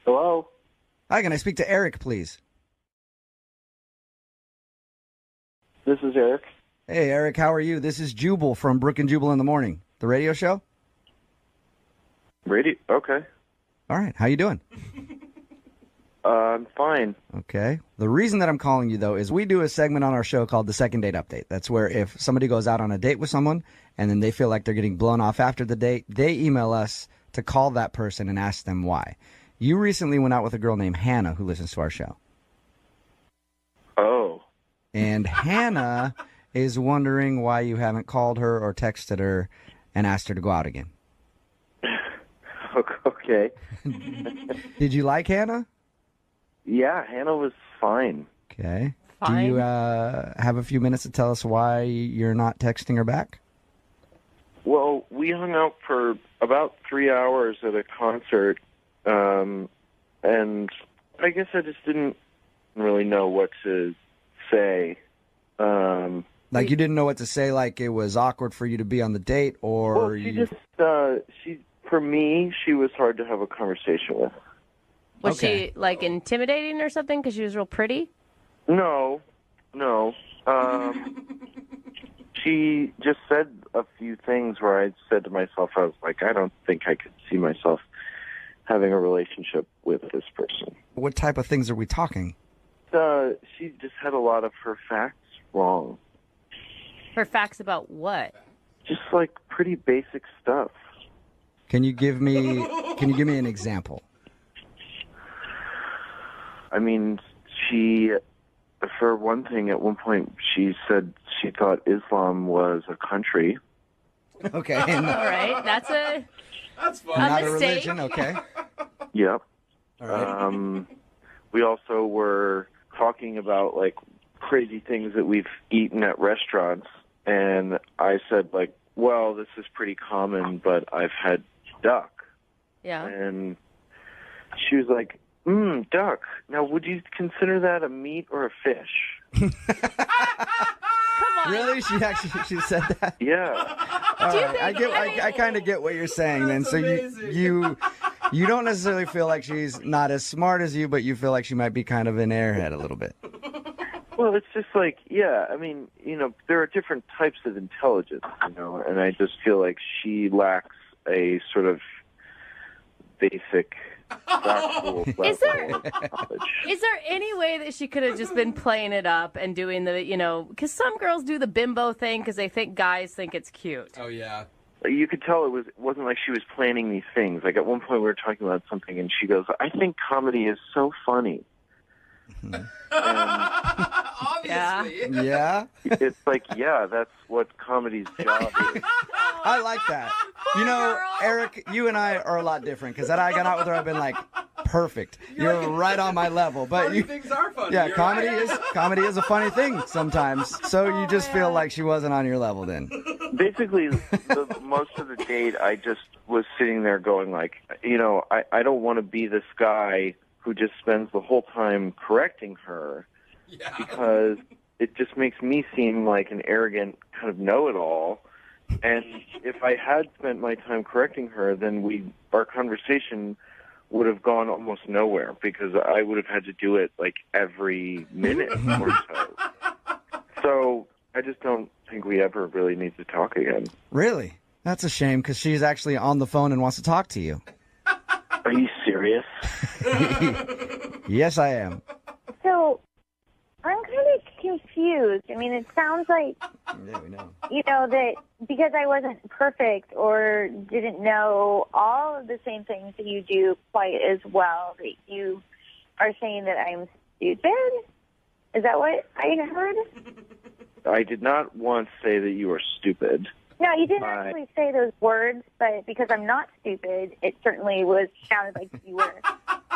Hello? Hi, can I speak to Eric, please? This is Eric. Hey, Eric, how are you? This is Jubal from Brook and Jubal in the Morning, the radio show. Radio? Okay. All right, how you doing? I'm fine. Okay. The reason that I'm calling you, though, is we do a segment on our show called the Second Date Update. That's where if somebody goes out on a date with someone and then they feel like they're getting blown off after the date, they email us to call that person and ask them why. You recently went out with a girl named Hannah who listens to our show. Oh. And Hannah is wondering why you haven't called her or texted her and asked her to go out again. Okay. Did you like Hannah? Yeah, Hannah was fine. Okay. Fine. Do you have a few minutes to tell us why you're not texting her back? Well, we hung out for about 3 hours at a concert, and I guess I just didn't really know what to say. Like you didn't know what to say, like it was awkward for you to be on the date, or Well, for me, she was hard to have a conversation with. Was Okay. she, like, intimidating or something because she was real pretty? No. She just said a few things where I said to myself, I was like, I don't think I could see myself having a relationship with this person. What type of things are we talking? She just had a lot of her facts wrong. Her facts about what? Just like pretty basic stuff. Can you give me an example? I mean, for one thing, at one point, she said she thought Islam was a country. Okay. All right, that's fun. Not a mistake. religion, okay. Yep. All right. We also were talking about, like, crazy things that we've eaten at restaurants, and I said, like, well, this is pretty common, but I've had duck. Yeah. And she was like, duck. Now, would you consider that a meat or a fish? Come on. Really? She said that? Yeah. All Do you right. think- I kind of get what you're saying then. So you don't necessarily feel like she's not as smart as you, but you feel like she might be kind of an airhead a little bit. Well, it's just like, yeah, I mean, there are different types of intelligence, and I just feel like she lacks a sort of basic factual level Is there- of knowledge. Is there any way that she could have just been playing it up and doing the, because some girls do the bimbo thing because they think guys think it's cute. Oh, yeah. You could tell it wasn't like she was planning these things. Like at one point we were talking about something, and she goes, I think comedy is so funny. And Obviously. Yeah? it's like, yeah, that's what comedy's job is. I like that. Eric, you and I are a lot different because that I got out with her, I've been like, perfect. You're right on my level. But Funny things are funny. yeah, You're comedy is a funny thing sometimes. So you just feel like she wasn't on your level then. Basically, most of the date, I just was sitting there going like, I don't want to be this guy who just spends the whole time correcting her Yeah. because it just makes me seem like an arrogant kind of know-it-all. And if I had spent my time correcting her, then our conversation would have gone almost nowhere because I would have had to do it like every minute or so. So I just don't think we ever really need to talk again. Really? That's a shame because she's actually on the phone and wants to talk to you. Are you serious? Yes, I am. So, I'm kind of confused. I mean, it sounds like, Yeah, we know. that because I wasn't perfect or didn't know all of the same things that you do quite as well, that you are saying that I'm stupid? Is that what I heard? I did not once say that you were stupid. No, you didn't Right. actually say those words, but because I'm not stupid, it certainly sounded like you were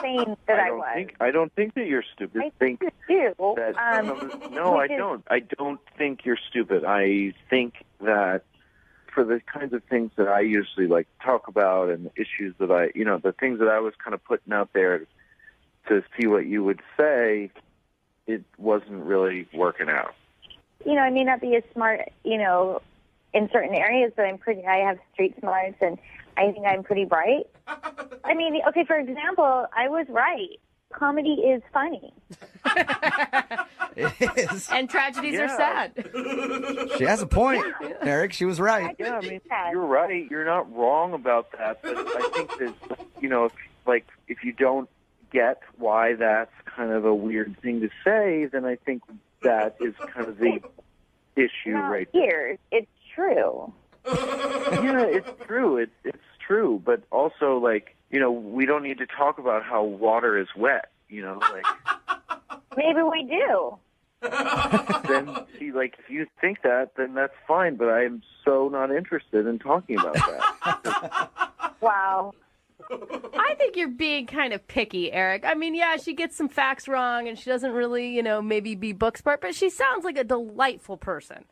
saying that I was. I don't think that you're stupid. I think you do. No, I which is- don't. I don't think you're stupid. I think that for the kinds of things that I usually like to talk about and the issues that the things that I was kind of putting out there to see what you would say, it wasn't really working out. I may not be as smart, in certain areas, but I have street smarts, and I think I'm pretty bright. I mean, okay, for example, I was right. Comedy is funny. It is. And tragedies are sad. She has a point, Eric. She was right. Yeah, I mean, you're right. You're not wrong about that. But I think that, if you don't get why that's kind of a weird thing to say, then I think that is kind of the issue right here. It's true. Yeah, it's true. It's true. But also, we don't need to talk about how water is wet, Maybe we do. Then, see, if you think that, then that's fine, but I'm so not interested in talking about that. Wow. I think you're being kind of picky, Eric. I mean, yeah, she gets some facts wrong, and she doesn't really, maybe be book smart, but she sounds like a delightful person.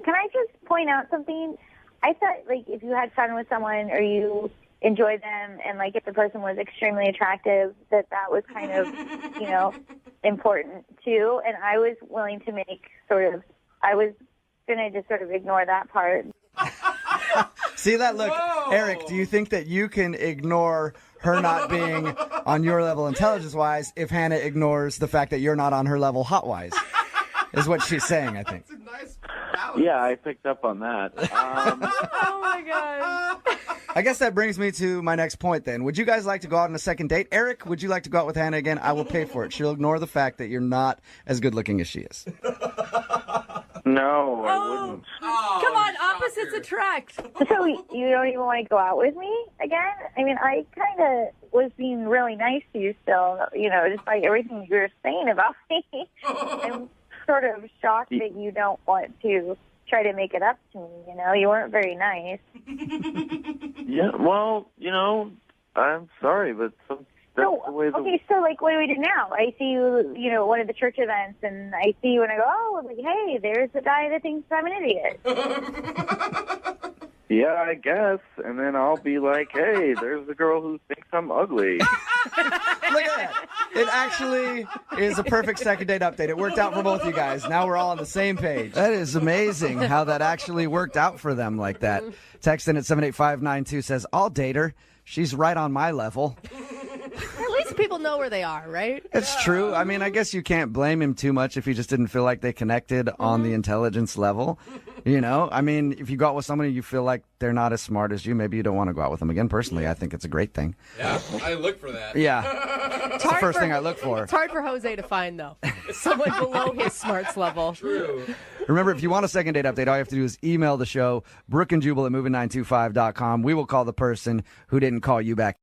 Can I just point out something? I thought, if you had fun with someone or you enjoyed them, and, if the person was extremely attractive, that was kind of, important, too. And I was willing to I was going to just sort of ignore that part. See that? Look, Whoa. Eric, do you think that you can ignore her not being on your level intelligence-wise if Hannah ignores the fact that you're not on her level hot-wise? Is what she's saying, I think. That's a nice balance. Yeah, I picked up on that. Oh, my God. I guess that brings me to my next point then. Would you guys like to go out on a second date? Eric, would you like to go out with Hannah again? I will pay for it. She'll ignore the fact that you're not as good looking as she is. No, I wouldn't. Oh, Come on, shocker. opposites attract. So you don't even want to go out with me again? I mean, I kind of was being really nice to you still, despite everything you were saying about me. I'm sort of shocked that you don't want to try to make it up to me, You weren't very nice. Yeah, well, I'm sorry, but that's the way okay, so, what do we do now? I see you, one of the church events, and I see you and I go, oh, hey, there's the guy that thinks I'm an idiot. Yeah, I guess. And then I'll be like, hey, there's the girl who thinks I'm ugly. Look at that. It actually is a perfect second date update. It worked out for both you guys. Now we're all on the same page. That is amazing how that actually worked out for them like that. Text in at 78592 says, I'll date her. She's right on my level. At least people know where they are, right? It's true. I mean, I guess you can't blame him too much if he just didn't feel like they connected on the intelligence level. I mean, if you go out with somebody you feel like they're not as smart as you, maybe you don't want to go out with them again. Personally, I think it's a great thing. Yeah, I look for that. Yeah. It's the first thing I look for. It's hard for Jose to find, though. Someone below his smarts level. True. Remember, if you want a second date update, all you have to do is email the show, brookandjubal@moving925.com. We will call the person who didn't call you back.